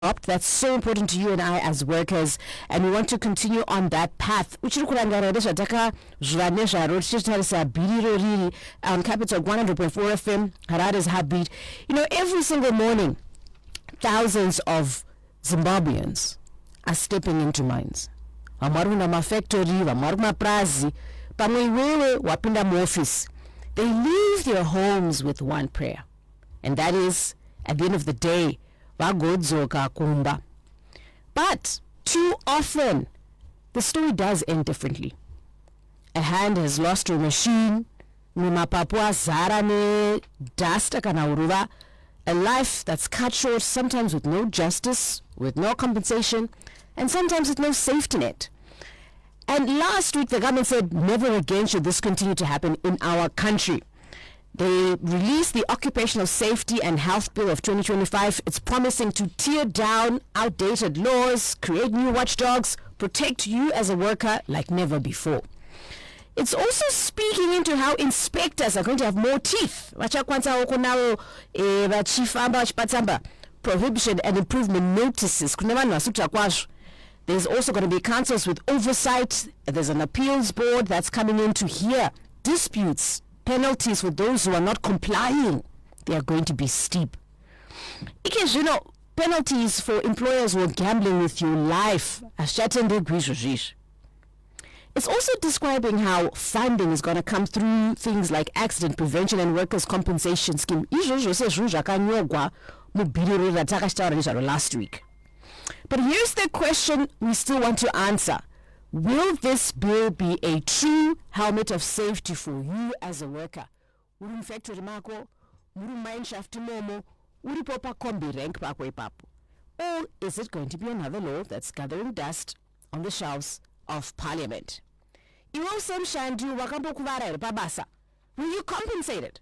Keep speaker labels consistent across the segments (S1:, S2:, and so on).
S1: That's so important to you and I as workers, and we want to continue on that path. On Capital 100.4 FM, Harada's Heartbeat. Every single morning, thousands of Zimbabweans are stepping into mines. Vamaruna mafactory, vamaruma prazi, pamwe iwewe wapinda muoffice. They leave their homes with one prayer, and that is, at the end of the day, vagodzoka kumba. But too often, the story does end differently. A hand has lost to a machine, mapapu azara ne dust kana uruva. A life that's cut short, sometimes with no justice, with no compensation, and sometimes with no safety net. And last week, the government said never again should this continue to happen in our country. They released the Occupational Safety and Health Bill of 2025. It's promising to tear down outdated laws, create new watchdogs, protect you as a worker like never before. It's also speaking into how inspectors are going to have more teeth. Prohibition and improvement notices. There's also going to be councils with oversight. There's an appeals board that's coming in to hear disputes. Penalties for those who are not complying, they are going to be steep. Because, penalties for employers who are gambling with your life. It's also describing how funding is going to come through things like accident prevention and workers' compensation scheme. Last week. But here's the question we still want to answer. Will this bill be a true helmet of safety for you as a worker? Or is it going to be another law that's gathering dust on the shelves of Parliament? Yvonne Shango, were you compensated?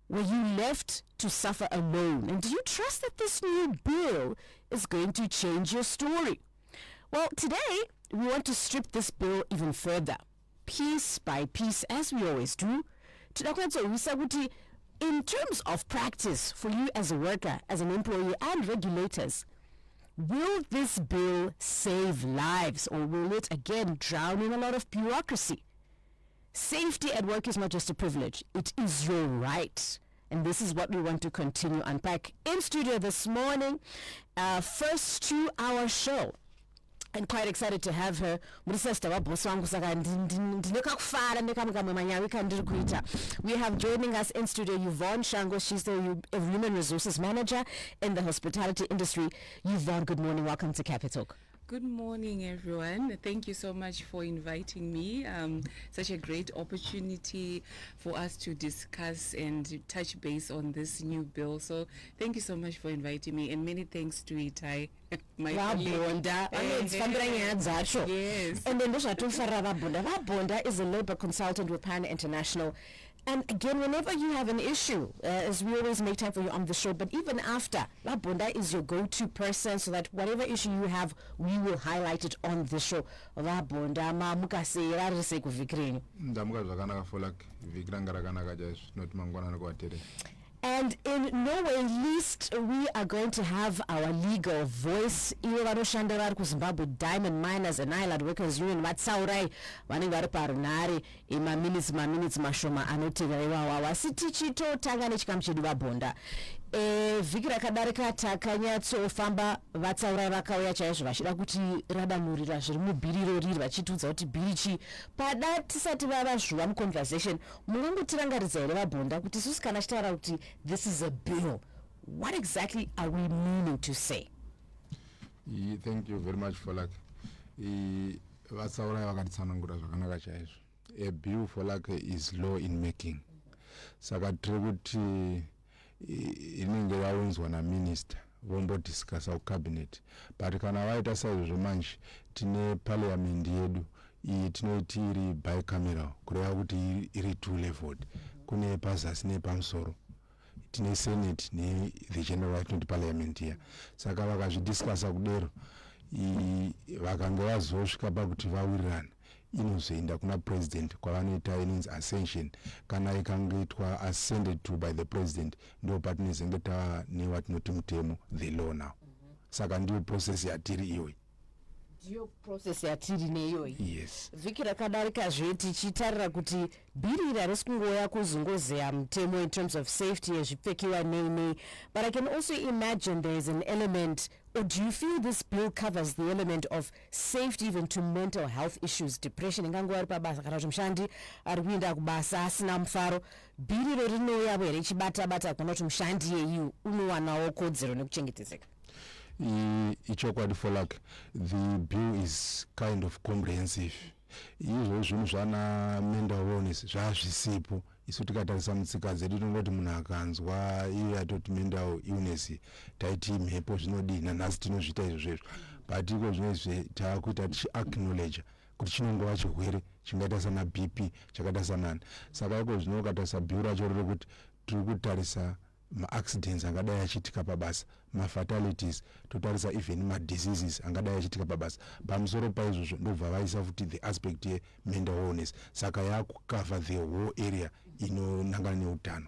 S1: Were you left to suffer alone? And do you trust that this new bill is going to change your story? Well, today, we want to strip this bill even further, piece by piece, as we always do. In terms of practice for you as a worker, as an employee, and regulators, will this bill save lives, or will it again drown in a lot of bureaucracy? Safety at work is not just a privilege, it is your right. And this is what we want to continue unpack in studio this morning, first 2-hour show. And quite excited to have her. We have joining us in studio Yvonne Shango. She's the Human Resources Manager in the hospitality industry. Yvonne, good morning. Welcome to Capital.
S2: Good morning, everyone. Thank you so much for inviting me. Such a great opportunity for us to discuss and touch base on this new bill. So thank you so much for inviting me, and many thanks to Itai.
S1: Bonda. Yes. And then Bonda is a labor consultant with Pan International. And again, whenever you have an issue, as we always make time for you on the show, but even after, Bonda is your go-to person, so that whatever issue you have, we will highlight it on the show. Bonda, and in no way least, we are going to have our legal voice. Zimbabwe Diamond Miners and Island Workers Union Matsaurai vanenge parunare minutes mashoma anoteverewa sitichito tanga nechikamu chedu vaBonda. Vhiki rakadarika takanyatsofamba vatsaurai vakauya chaizvo vachida kuti radanurira zviri mubhiriro riri vachitudza kuti bhirichi pada tisati vava zvuva muconversation. Mungangotirangaridza here vaBonda kuti isusu kana chitaura kuti this is a bill, what exactly are we meaning to say?
S3: Thank you very much for vatsaurai vakatitsanangura zvakanaka chaizvo. A bill for is law in making. Saka tiri kuti inenge yaunzwa naminister vombodiscussa kucabinet, but kana vaita saizvozvo manje tine parliament yedu iyi tinoiti iri bicameral, kureva kuti iri two leveled, kune pazasi nepamusoro, tine senate ne-the general parliament here. Saka vakazvidiscussa kudero vakanga vazosvika pakuti vawirirana, inozoenda kuna president kwavanoita inonzi ascension. Kana ikangoitwa ascended to by the president, ndo patinezenge tava newatinoti mutemo, the law now. saka ndiyo process yatiri iyoyi.
S1: Ndiyo process yatiri neyoyi.
S3: Yes.
S1: Vhiki rakadarika zveti chitarira kuti bhiri iri harisi kungoya kuzunguzeya mutemo in terms of safety yezvipfekiwa nei, but I can also imagine there is an element, or do you feel this bill covers the element of safety even to mental health issues, depression ingangova ari pabasa kana kuti mushandi ari kuenda kubasa asina mufaro, bhiri iro rinouya here richibata kuna kuti mushandi yeyu unowanawo kodzero nekuchengetedzeka?
S3: Ichokwadi for like the bill is kind of comprehensive. Izvo zvinhu zvana mental wellness zvazvisipo. Isu tikatarisa mutsika dzedu tinongoti munhu akanzwa iyo yatoti mental illness taiti mhepo zvinodii nanhasi tinozviita izvozvo, but iko zvinezve taakuita tichiacknowledge kuti chinongova chirwere chingaita sana BP chakaita sanani. Saka iko zvino ukatarisa bill racho riri kuti tiri kutarisa ma-accidents angadai achiitika pabasa, ma-fatalities, totarisa even ma-diseases angadai achiitika pabasa. Pamusoro paizvozvo ndobva vaisa futi the aspect ye-mental wellness, saka yakukava the whole area inonangana neutano.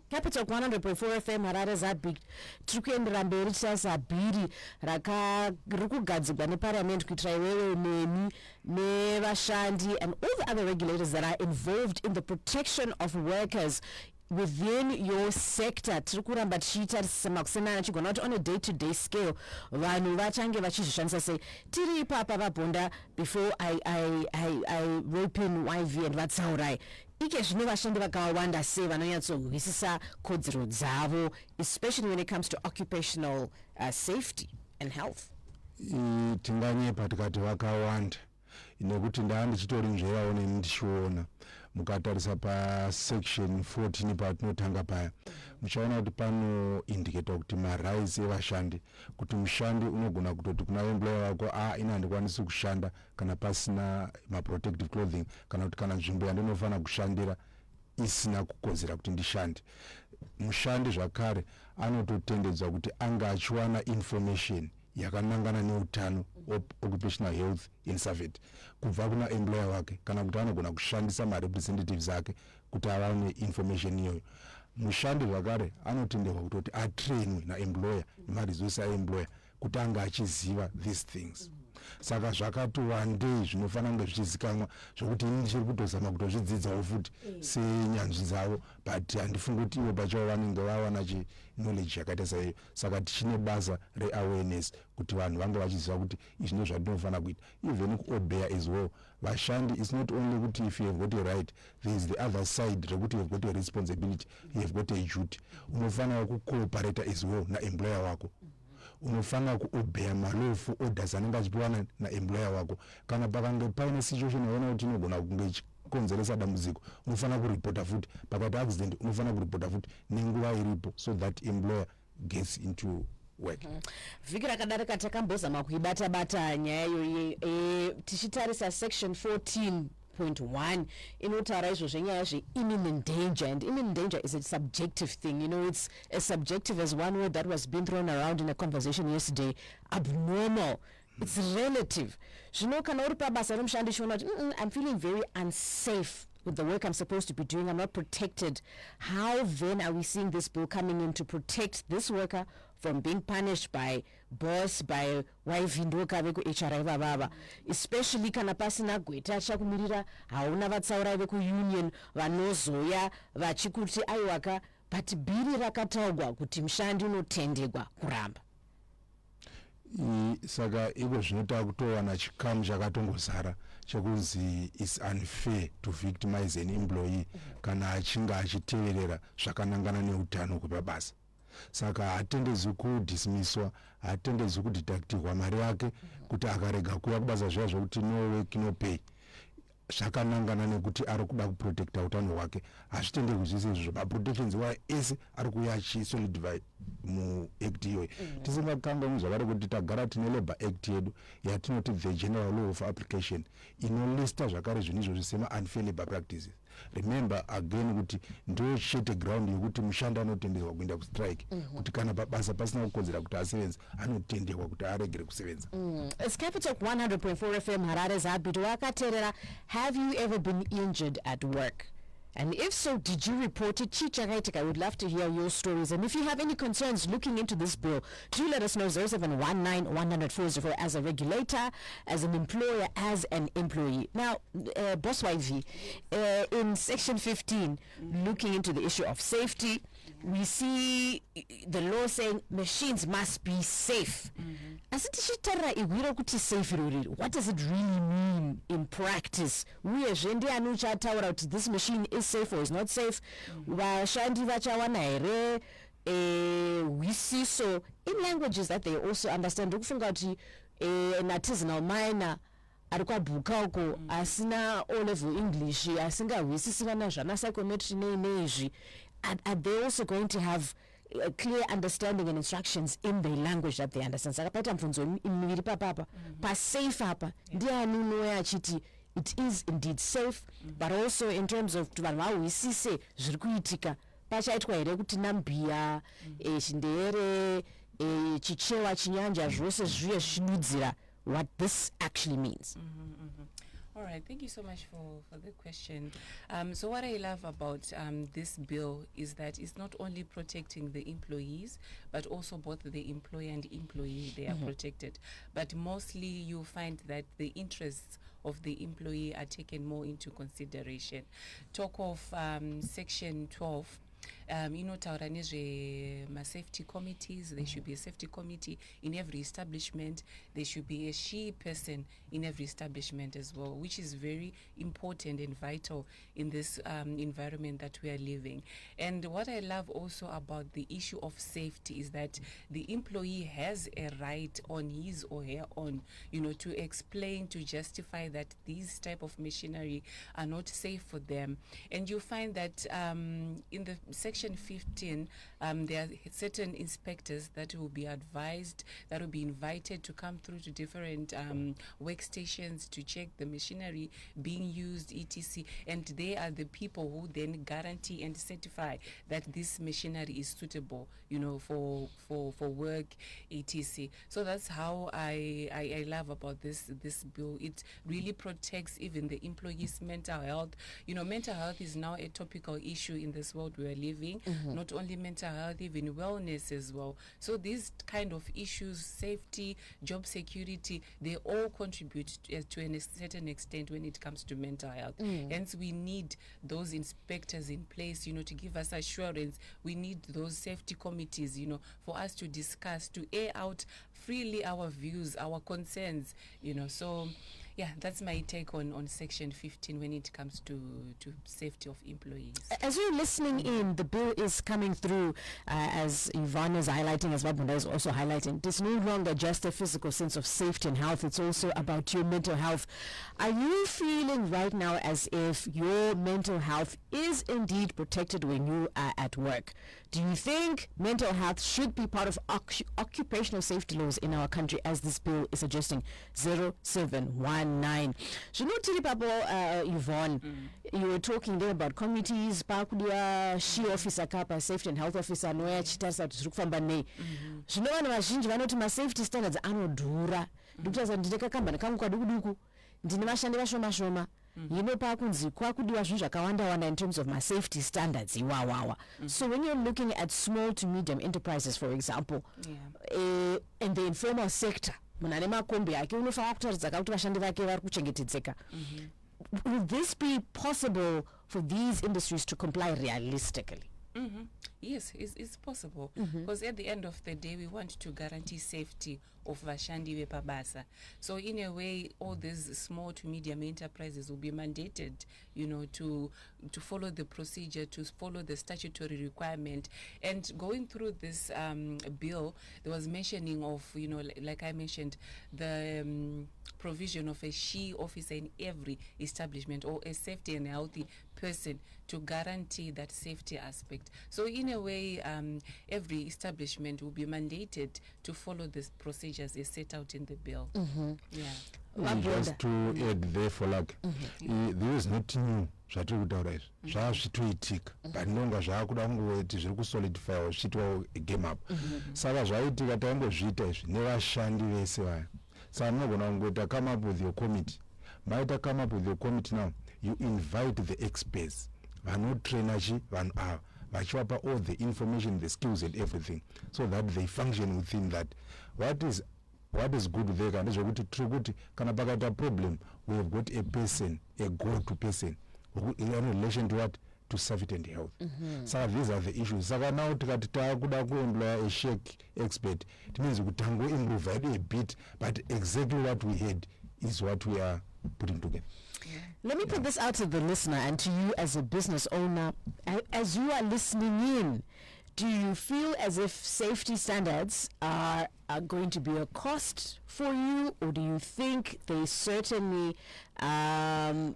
S1: Capital 100.4 FM Harare Zabik tiri kuendera mberi titarisa bhiri riri kugadzirwa neparliament kuitira iwewe nemi nevashandi and all the other regulators that are involved in the protection of workers within your sector. Tiri kuramba tichiitarisisa makusenana achigona kuti on a day-to-day scale vanhu vachange vachizvishandisa sei. Tiri ipapa vaBonda before I rope in YV and vatsaurai ike zvino vashandi vakawanda sei vanonyatsohwisisa kodzero dzavo, especially when it comes to occupational safety and health?
S3: Tinganyepa tikati vakawanda nekuti ndichitori nzverawo neni ndichiona. Mukatarisa pa section 14 patinotanga paya muchaona kuti pano indicate kuti ma-rights evashandi, kuti mushandi unogona kutoti kuna employer wako ina handikwanisi kushanda kana pasina ma-protective clothing, kana kuti kana nzvimbo yandinofana kushandira isina kukodzera kuti ndishande. Mushandi zvakare anototendedzwa kuti anga achiwana information yakanangana neutano, occupational health in Savit, kubva kuna employer wake, kana kuti anogona kushandisa ma-representatives ake kuti awane information iyoyo. Mushandi zvakare anotenderwa kutoti atrainwe naemployer nemaresource aemployer kuti anga achiziva these things. Saka zvakati wandei zvinofana kunge zvichizikanwa zvokuti ini ndichiri kutozama kutozvidzidzawo futi senyanzvi dzavo, but handifungi kuti ivo pachavo vanenge vawana knowledge yakaita saiyo. Saka tichine basa re-awareness kuti vanhu vange vachiziva kuti izvi ndizvo zvatinofana kuita, even kuobeya as well. Vashandi is not only kuti if you have got a right, there is the other side rekuti you have got a responsibility, you have got a duty. Unofana kucooperate as well naemployer wako. Unofana kuobeya malofu orders anenge achipiwa naemployer wako. Kana pakange paine situation yaona kuti inogona kunge konzeresa dambudziko, unofana kuripota futi. Pakati accident unofana kuripota futi nenguva iripo, so that employer gets into work.
S1: Vhiki rakadarika takambozama kuibata nyaya iyoyi tichitarisa section 14.1 inotaura izvo zvenyaya zve-imminent danger, and imminent danger is a subjective thing. You know, it's as subjective as one word that was being thrown around in a conversation yesterday, abnormal. It's relative. Zvino kana uri pabasa romushandi chiona kuti I'm feeling very unsafe with the work I'm supposed to be doing, I'm not protected. How then are we seeing this bill coming in to protect this worker from being punished by boss, by wife ndoka veku HR vavava, especially kana pasina gweta chakumirira, hauna vatsaurai veku union vanozoya vachikuti aiwaka, but bhiri rakataurwa kuti mushandi unotendegwa kuramba.
S3: Saka iko zvinota kutowana chikamu chakatongozara chekuzi is unfair to victimize an employee kana achinga achiteverera zvakanangana neutano kwepabasa. Saka hatendezwi kudismisswa, hatendezwi kudidactirwa mari yake kuti akarega kuya kubasa zviya zvokuti no work no pay. Zvakanangana nekuti ari kuda kuprotecta utano hwake. Hazvitenderwi zvese izvozvo. Ma-protections wayo ese ari kuya achisolidified mu-act iyoyi. Tisingakanganwi zvakare kuti tagara tine Labour Act yedu yatinoti the General Law of Application inolista zvakare zvinhu izvozvo sema-unfair labor practices. Remember again kuti ndo chete ground yokuti mushandi anotenderwa kuenda kustrike, kuti kana pabasa pasina kukodzera kuti asevenze anotenderwa kuti aregere kusevenza.
S1: As Capital 100.4 FM Harare Zabit wakaterera, have you ever been injured at work? And if so, did you report it? Chichakaitik, I would love to hear your stories. And if you have any concerns looking into this bill, do let us know. 0719 100 404 as a regulator, as an employer, as an employee. Now, Boss YV, in section 15, looking into the issue of safety, we see the law saying machines must be safe. What does it really mean in practice? We as this machine is safe or is not safe. We see so in languages that they also understand. An artisanal miner arikwabuka uko asina O level English asingawisisana zvana psychometry neizvi. Are they also going to have a clear understanding and instructions in the language that they understand? Sakapata mfunzo imiri papa pa safe hapa ndiani unoya achiti it is indeed safe, but also in terms of vanhu vawisise zviri kuitika pachaitwa here kuti nambia chindere chichewa chinyanja zvose zviye zvichidudzira what this actually means.
S2: All right, thank you so much for the question. So what I love about this bill is that it's not only protecting the employees, but also both the employer and employee, they are protected. But mostly you find that the interests of the employee are taken more into consideration. Talk of section 12, safety committees. There should be a safety committee in every establishment. There should be a she person in every establishment as well, which is very important and vital in this environment that we are living. And what I love also about the issue of safety is that the employee has a right on his or her own, to explain, to justify that these type of machinery are not safe for them. And you find that in the section 15, there are certain inspectors that will be advised, that will be invited to come through to different workstations to check the machinery being used, etc. And they are the people who then guarantee and certify that this machinery is suitable, for work, etc. So that's how I love about this bill. It really protects even the employees' mental health. Mental health is now a topical issue in this world we are living. Not only mental health, even wellness as well. So these kind of issues, safety, job security, they all contribute to a certain extent when it comes to mental health. Hence, we need those inspectors in place, to give us assurance. We need those safety committees, for us to discuss, to air out freely our views, our concerns, So, yeah, that's my take on section 15 when it comes to safety of employees.
S1: As you're listening in, the bill is coming through, as Yvonne is highlighting, as Bonda is also highlighting. It's no longer just a physical sense of safety and health, it's also about your mental health. Are you feeling right now as if your mental health is indeed protected when you are at work? Do you think mental health should be part of occupational safety laws in our country, as this bill is suggesting? 0719. So, no, Yvonne, you were talking there about committees, pakudia she officer kapa safety and health officer noya chitasa kufamba nei. Zvino vanhu vazhinji vanoti ma safety standards anodhura. Ndikutaza ndineka kambani kangu kadukuduku, ndine vashandi vashoma. Pakunzi kwakudiwa zvinhu zvakawanda in terms of my safety standards iwawawa. So when you're looking at small to medium enterprises, for example, in the informal sector, munane makombi ake unofanira kutaridza kuti vashandi vake vari kuchengetedzeka. Will this be possible for these industries to comply realistically?
S2: Yes, it's possible, because at the end of the day we want to guarantee safety of vashandi vepabasa. So in a way, all these small to medium enterprises will be mandated, to follow the procedure, to follow the statutory requirement. And going through this bill, there was mentioning of, like I mentioned, the provision of a she officer in every establishment, or a safety and healthy person to guarantee that safety aspect. So in a way, every establishment will be mandated to follow the procedures as set out in the bill.
S3: Just to add there for there is not new zvatiri kutaura izvi zvazvitoitika but nonga zvaakuda kungoti zviri kusolidify zvichitwa game up. Saka zvaitika taingozviita izvi nevashandi vese vaya. Saka munogona kungoti come up with your committee. Maita come up with your committee now, you invite the experts vanotrainachi vanhu ava vachivapa all the information, the skills and everything, so that they function within that. What is good there ndezvekuti tiri kuti kana pakaita problem, we have got a person, a go-to person in relation to what, to safety and health. So these are the issues. Saka now tikati takuda kuemploy a shake expert, it means kuti tango improve a bit, but exactly what we had is what we are putting together.
S1: Let me put this out to the listener and to you as a business owner. As you are listening in, do you feel as if safety standards are going to be a cost for you, or do you think they certainly well,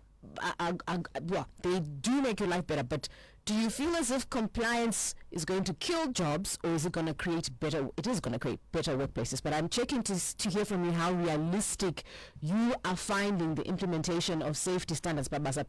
S1: they do make your life better, but do you feel as if compliance is going to kill jobs, or is it going to create better? It is going to create better workplaces. But I'm checking to hear from you how realistic you are finding the implementation of safety standards. Whatever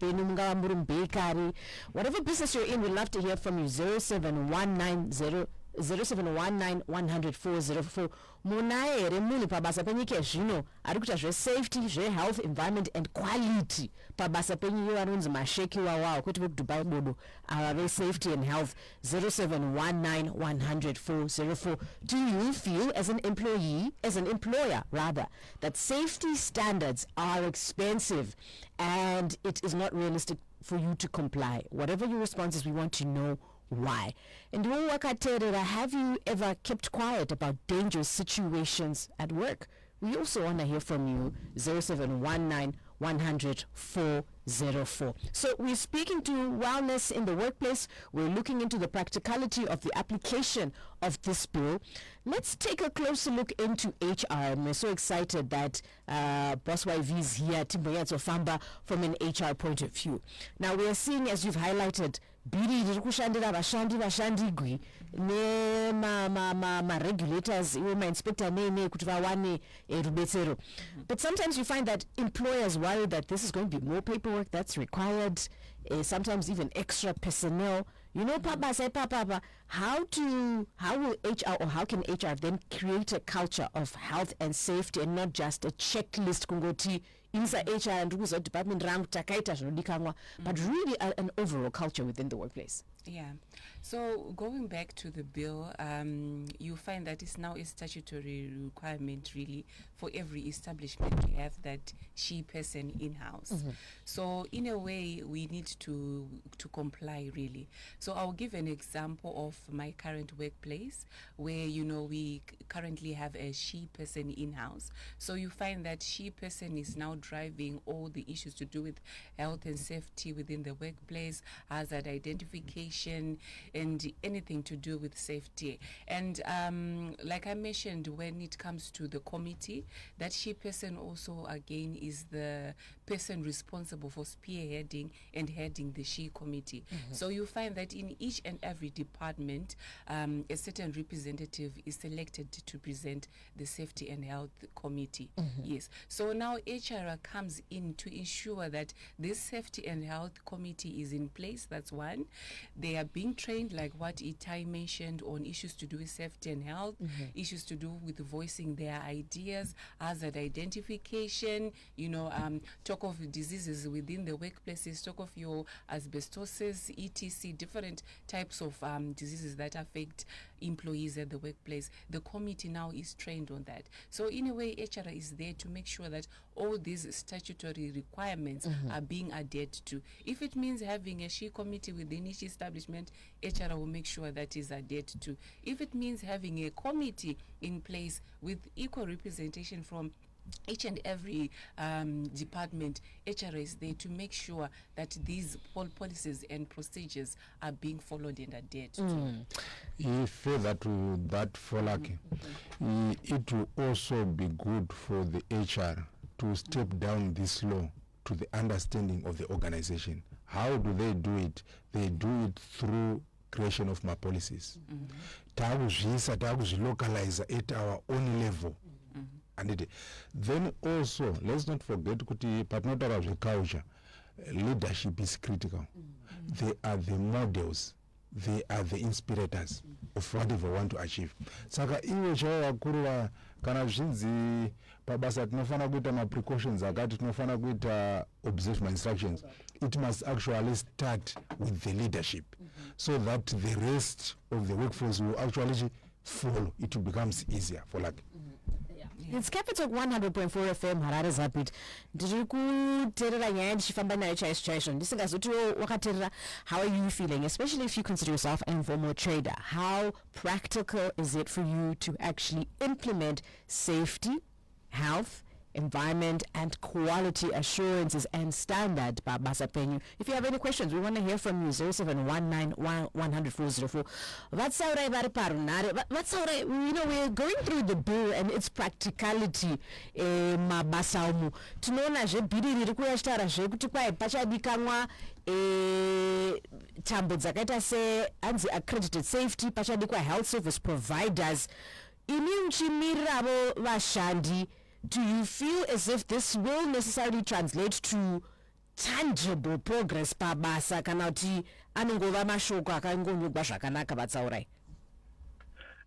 S1: business you're in, we'd love to hear from you. 0719-100-404. Munaere muli pabasa penyike zvino ari kuita zve-safety, zve-health, environment and quality pabasa penyu iwo anonzi masheki wawawo kuti vekudubai bodo ava ve-safety and health. 0719-100-404. Do you feel as an employee, as an employer rather, that safety standards are expensive and it is not realistic for you to comply? Whatever your response is, we want to know why. And have you ever kept quiet about dangerous situations at work? We also want to hear from you. 0719-100-404. So we're speaking to wellness in the workplace. We're looking into the practicality of the application of this bill. Let's take a closer look into HR. And we're so excited that Boss YV is here, Timboyatso Famba, from an HR point of view. Now we are seeing, as you've highlighted, biri riri kushandira vashandigwi ne ma regulators iwe ma inspector ne kuti vawane rubetsero. But sometimes you find that employers worry that this is going to be more paperwork that's required, sometimes even extra personnel. You know, Papa say Papa, how will HR, or how can HR then create a culture of health and safety and not just a checklist kungoti insa HR and rules department rank takaita zvinodikanwa, but really an overall culture within the workplace?
S2: Yeah. So going back to the bill, you find that it's now a statutory requirement really for every establishment to have that she person in-house. So in a way, we need to comply really. So I'll give an example of my current workplace where, you know, we currently have a she person in-house. So you find that she person is now driving all the issues to do with health and safety within the workplace, hazard identification, and anything to do with safety. And like I mentioned, when it comes to the committee, that she person also again is the person responsible for spearheading and heading the she committee. So you find that in each and every department, a certain representative is selected to present the safety and health committee. Yes. So now HR comes in to ensure that this safety and health committee is in place. That's one. They are being trained, like what Itai mentioned, on issues to do with safety and health, issues to do with voicing their ideas, hazard identification, you know, talk of diseases within the workplaces, talk of your asbestosis, etc., different types of diseases that affect employees at the workplace. The committee now is trained on that. So in a way, HR is there to make sure that all these statutory requirements are being adhered to. If it means having a she committee within each establishment, HR will make sure that is adhered to. If it means having a committee in place with equal representation from each and every department, HR is there to make sure that these policies and procedures are being followed and adhered to.
S3: If that for lucky, it will also be good for the HR to step down this law to the understanding of the organization. How do they do it? They do it through creation of my policies. Localize at our own level. And then also, let's not forget, but not about culture, leadership is critical. They are the models, they are the inspirators of whatever we want to achieve. Saka iwe chawa wakuru kana zvinzi pabasa tinofana kuita maprecautions akati tinofana kuita observe my instructions, it must actually start with the leadership so that the rest of the workforce will actually follow. It becomes easier for like
S1: It's Capital 100.4 FM Harare Zapit. Ndiri kuteerera nyaya ndichifamba nayo chaizvo ndisingazotiwo wakateerera. How are you feeling, especially if you consider yourself an informal trader? How practical is it for you to actually implement safety, health, environment and quality assurances and standard pabasa penyu? If you have any questions, we want to hear from you. 0719-100-404. That's how I that's how we're going through the bill and its practicality. Mabasaumu tunaona je bidi riri kuyashitara je kuti kwai pachadikanwa tambo dzakaita se anzi accredited safety, pachadikwa health service providers. Ini uchimiravo vashandi, do you feel as if this will necessarily translate to tangible progress pabasa kana kuti anongova mashoko akangonyogwa zvakanaka vatsaurai?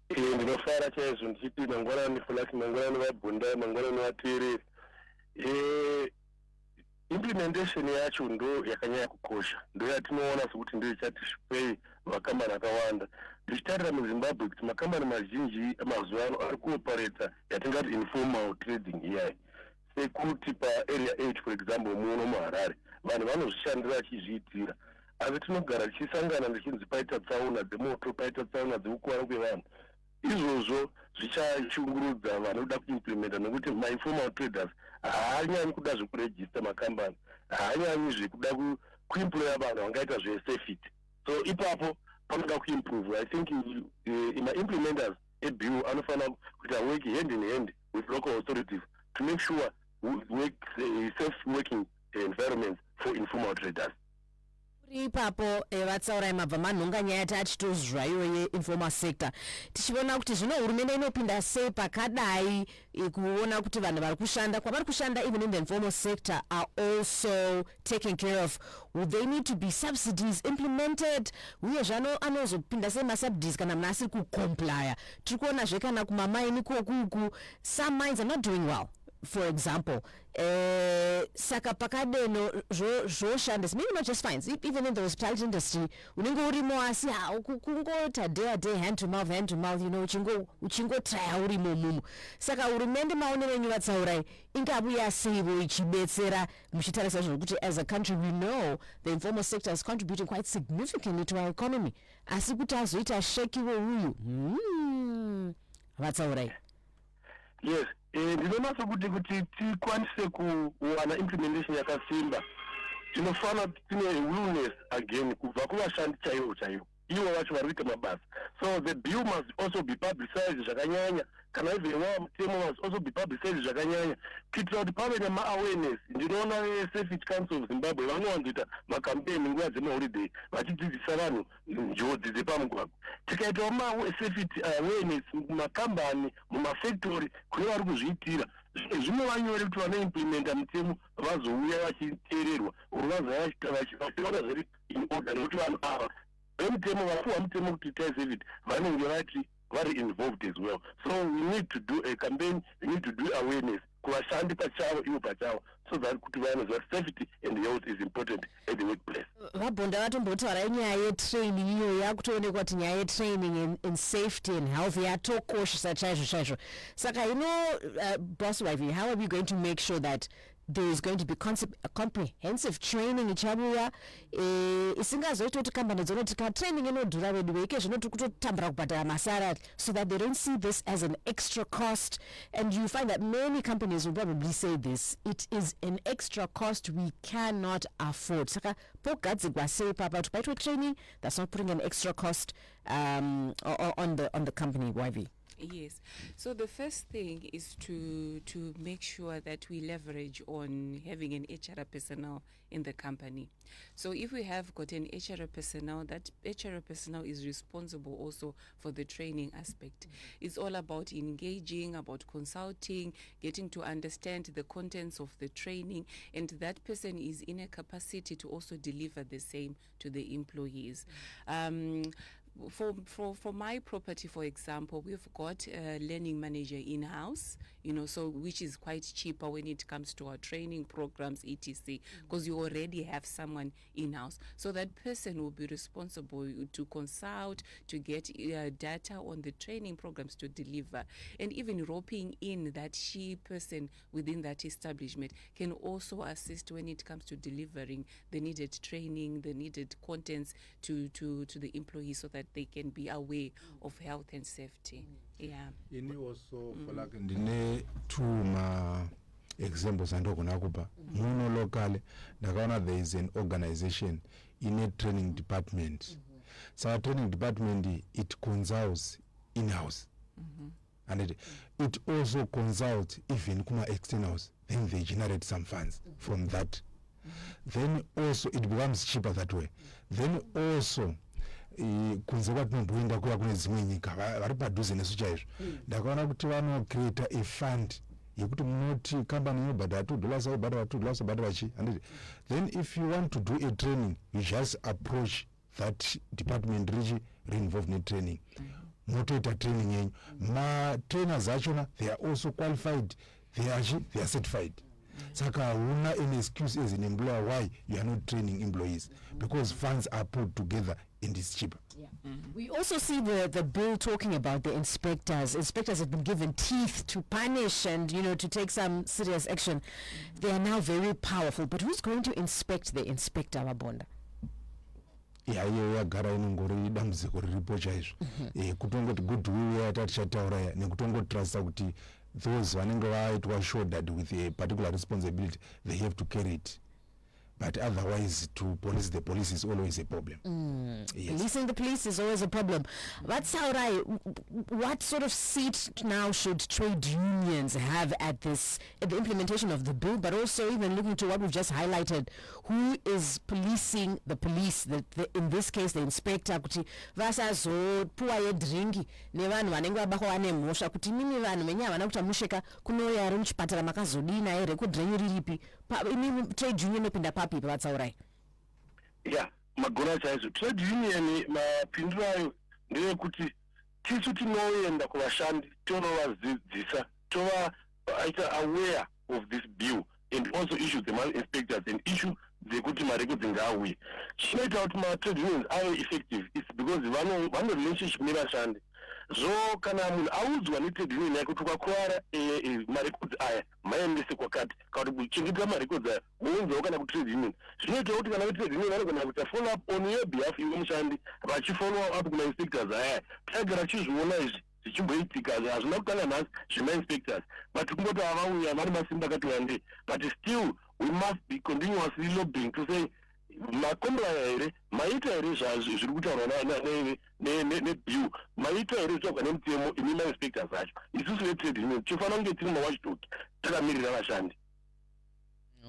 S4: Ndinofara chaizvo ndichiti mangwanani fulaki mangwanani vabhunda mangwanani vateereri. Implementation yacho ndo yakanyanya kukosha, ndo yatinoona sekuti ndo ichati shipei makambani akawanda. Ndichitarira muZimbabwe kuti makambani mazhinji mazuva ano ari kuopareta yatingati informal trading iyayi. Sekuti paarea 8 for example muno muHarare vanhu vanozvishandira vachizviitira, asi tinogara tichisangana ndichinzi paita tsaona dzemoto, paita tsaona dzekukuwara kwevanhu. Izvozvo zvichashungurudza vanoda kuimplementa nekuti ma-informal traders haanyanyi kuda zvekurejista makambani, haanyanyi zvekuda kuemploya vanhu vangaita zvesafety. So ipapo panoda kuimprove. I think ma-implementers ebill anofanira kuita work hand in hand with local authorities to make sure we work safe working environments for informal traders.
S1: Ipapo vatsaurai mabva manhonga nyaya tachitozvwa iyoye informal sector. Tichiona kuti zvino hurumende inopinda sei pakadai kuona kuti vanhu vari kushanda kwavari kushanda even in the informal sector are also taken care of. Would they need to be subsidies implemented? Uye zvano anozopinda sei masubsidies kana munhu asiri kucomplya? Tiri kuonazve kana kumamaini kokuku some mines are not doing well, for example. Saka pakadeno zvoshandisa, maybe not just fines, even in the hospitality industry unenge urimo asi kungota day to day, hand to mouth, uchingotraya urimo mumu. Saka hurumende maonero enyu vatsaurai ingabuya seivo ichibetsera muchitarisa zvokuti as a country we know the informal sector is contributing quite significantly to our economy, asi kuti azoita shekiwo uyu vatsaurai?
S4: Yes, ndinoona sokuti tikwanise kuwana implementation yakasimba, tinofana tine willingness again kubva kuvashandi chaivo ivo vacho vari kuita mabasa. So the bill must also be publicized zvakanyanya, kana even wava mutemo must also be publicized zvakanyanya kuitira kuti pave nema-awareness. Ndinoona Safety Council of Zimbabwe vanowanzoita makampeni nguva dzemaholiday vachidzidzisa vanhu njodzi dzepamugwagwa. Tikaitawo ma-safety awareness mumakambani, mumafactory kune vari kuzviitira, zvinova nyore kuti vanoimplementa mutemo vazouya vachiteererwa uri vachiona zviri in order, nekuti vanhu ava vemutemo vapuwa mutemo kuti itai safety vanenge vari involved as well. So we need to do a campaign, we need to do awareness kuvashandi pachavo ivo pachavo, so that kuti vainoziva safety and health is important at the workplace.
S1: Vabhonda vatombotaurai nyaya yetraining iyo yakutoonekwa kuti nyaya yetraining in safety and health yatokoshesa chaizvo. Saka boss wife, how are we going to make sure that there is going to be comprehensive training ichabuya isingazoita kuti kambani dzonotika training inodhura vedu veike zvinoti kutotambura kubhadhara masarari, so that they don't see this as an extra cost. And you find that many companies will probably say this, it is an extra cost we cannot afford. Saka pogadzigwa sei papa kuti paitwe training that's not putting an extra cost on the company, YV?
S2: Yes. So the first thing is to make sure that we leverage on having an HR personnel in the company. So if we have got an HR personnel, that HR personnel is responsible also for the training aspect. It's all about engaging, about consulting, getting to understand the contents of the training, and that person is in a capacity to also deliver the same to the employees. For my property, for example, we've got a learning manager in-house, so which is quite cheaper when it comes to our training programs, etc., because you already have someone in-house. So that person will be responsible to consult, to get data on the training programs to deliver, and even roping in that she person within that establishment can also assist when it comes to delivering the needed training, the needed contents to the employees so that they can be aware of health and safety. Yeah.
S3: Ini also for like ndine two examples andogona kupa muno locally ndakaona there is an organization in a training department. So our training department it consults in-house and it also consults even kuma externals, then they generate some funds from that. Then also it becomes cheaper that way. Then also kunze kwatinongoenda kuya kune dzimwe nyika vari padhuze nesu chaizvo ndakaona kuti vanocreata a fund yekuti munoti kambani inobhadhara $2 obhadhara $2 obhadhara chi handiti. Then if you want to do a training you just approach that department richi re-involved in training motoita training yenyu. Ma-trainers achona they are also qualified, they are certified. Saka huna any excuse as an employer why you are not training employees, because funds are put together and it's cheaper.
S1: Yeah. We also see the bill talking about the inspectors. Inspectors have been given teeth to punish and to take some serious action. They are now very powerful. But who's going to inspect the inspector, Bonda?
S3: Yagara inongori dambudziko riripo chaizvo kutongoti goodwill yatatichatauraya nekutongotrasta kuti those vanenge vaitwa shouldered with a particular responsibility they have to carry it, but otherwise to police the police is always a problem. Yes.
S1: Policing the police is always a problem. That's how what sort of seat now should trade unions have at the implementation of the bill, but also even looking to what we've just highlighted, who is policing the police, in this case the inspector, kuti vasazopuwa yedringi nevanhu vanenge vabako vane mhosva kuti mimi vanhu venyaya vana kuti amusheka kunouya ari muchipatara makazodina here kudrenyu riripi trade union opinda papi pavatsaurai.
S4: Yeah, magona chaizvo trade union mapindiro ayo ndeyekuti tisu tinoenda kuvashandi tonovadzidzisa tovaita aware of this bill and also issue the inspectors and issue dzekuti marecords ngaauye. Chinoita kuti ma-trade unions ave effective is because vano relationship nevashandi. So kana munhu audzwa ne-trade union yake kuti ukakuwara marecords aya maendese kwakati kana kuti kuchengetera marecords aya wounzwawo kana ku-trade union. Zvinoita kuti kana ku-trade union vanogona kuita follow up on your behalf iwe mushandi vachifollow up kuma-inspectors aya. Tagara chizviona izvi zvichimboitika hazvina kutanga nhasi zvema-inspectors but kungoti avauya vane masimba akati wandei, but still we must be continuously lobbying to say makombraya here maita here zviri kutaurwa nebill maita here zvichauka nemutemo imi ma-inspectors acho. Isusu vetrade union tichofanira kunge tiri mawatchdog takamirira vashandi.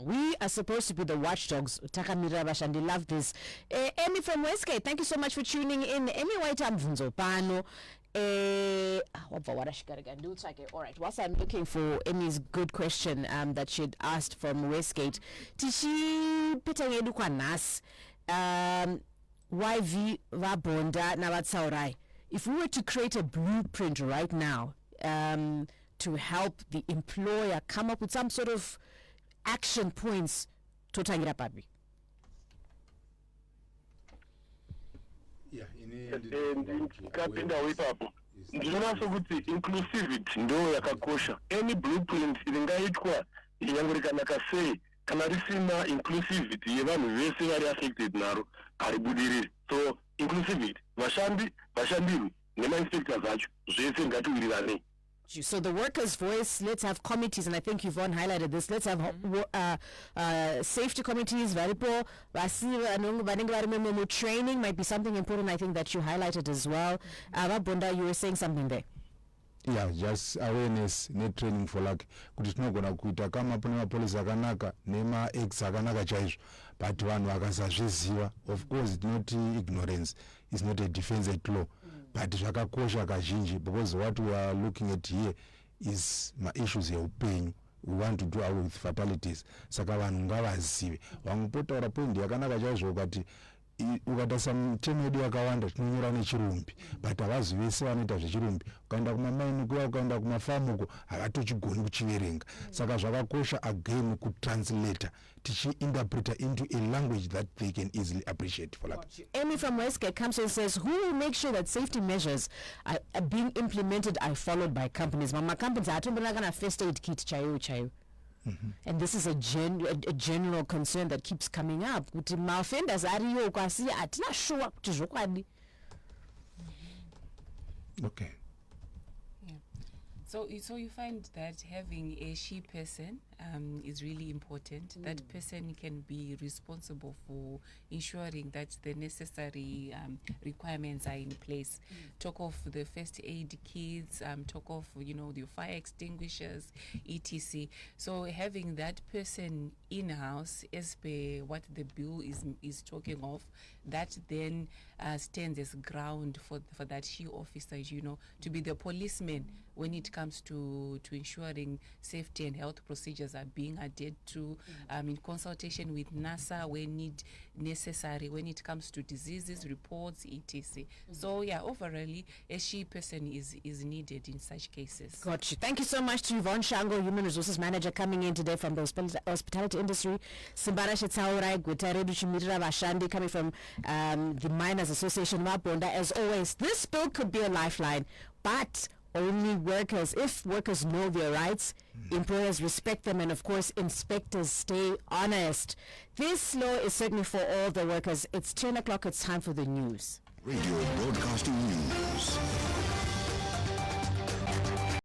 S1: We are supposed to be the watchdogs. Takamirira vashandi. Love this. Amy from Westgate, thank you so much for tuning in. Amy waita mvunzo pano. All right, whilst I'm looking for Amy's good question that she'd asked from Westgate, tishi pita ngedu kwa nas YV va Bonda na vatsaurai. If we were to create a blueprint right now to help the employer come up with some sort of action points, totangira papi.
S3: Yeah,
S4: kapinda wipapo ndinonaso kuti inclusivity ndo yakakosha. Any blueprint iringaitwa yangorekanaka sei kana risina inclusivity yevanhu vese vari affected naro haribudiriri. So inclusivity vashandirwi nema-inspectors acho zvese ngatiwiriranei.
S1: So the workers' voice, let's have committees, and I think Yvonne highlighted this. Let's have safety committees, training might be something important, I think, that you highlighted as well. Bonda, you were saying something there.
S3: Yeah, just awareness, net training for like kuti tinogona kuita kama pane mapolisi akanaka nema-ex akanaka chaizvo, but vanhu vakasazviziva. Of course it's not ignorance, it's not a defense at law, but zvakakosha kazhinji, because what we are looking at here is ma-issues yeupenyu. We want to do away with fatalities. Saka vanhu ngavazive. Wangopotaura point yakanaka chaizvo ukati ukatarisa mitemo yedu yakawanda tinonyora nechirumbi but havazi vese vanoita zvechirumbi. Ukaenda kumamaini kuya, ukaenda kumafamu uko havatochigoni kuchiverenga. Saka zvakakosha again kutranslata tichiinterpreta into a language that they can easily appreciate. For like
S1: Amy from Westgate comes and says, who will make sure that safety measures are being implemented are followed by companies? Mama companies are not first aid kit chayo. And this is a general concern that keeps coming up. Kuti ma-offenders ariyo kwasi atina sure kuti zvokwadi.
S3: Okay.
S2: Yeah. So you find that having a she person is really important. That person can be responsible for ensuring that the necessary requirements are in place. Talk of the first aid kits, talk of the fire extinguishers, etc. So having that person in-house, as per what the bill is talking of, that then stands as ground for that she officer, to be the policeman when it comes to ensuring safety and health procedures are being adhered to, in consultation with NASA when need necessary, when it comes to diseases, reports, etc. So yeah, overall, a she person is needed in such cases.
S1: Got you. Thank you so much to Yvonne Shango, Human Resources Manager, coming in today from the hospitality industry. Simbara Shitsaurai, Gwetaredu Chimirira Vashandi, coming from the Miners Association of Bonda. As always, this bill could be a lifeline, but only workers, if workers know their rights, employers respect them, and of course inspectors stay honest. This law is certainly for all the workers. It's 10 o'clock, it's time for the news.
S5: Radio Broadcasting News.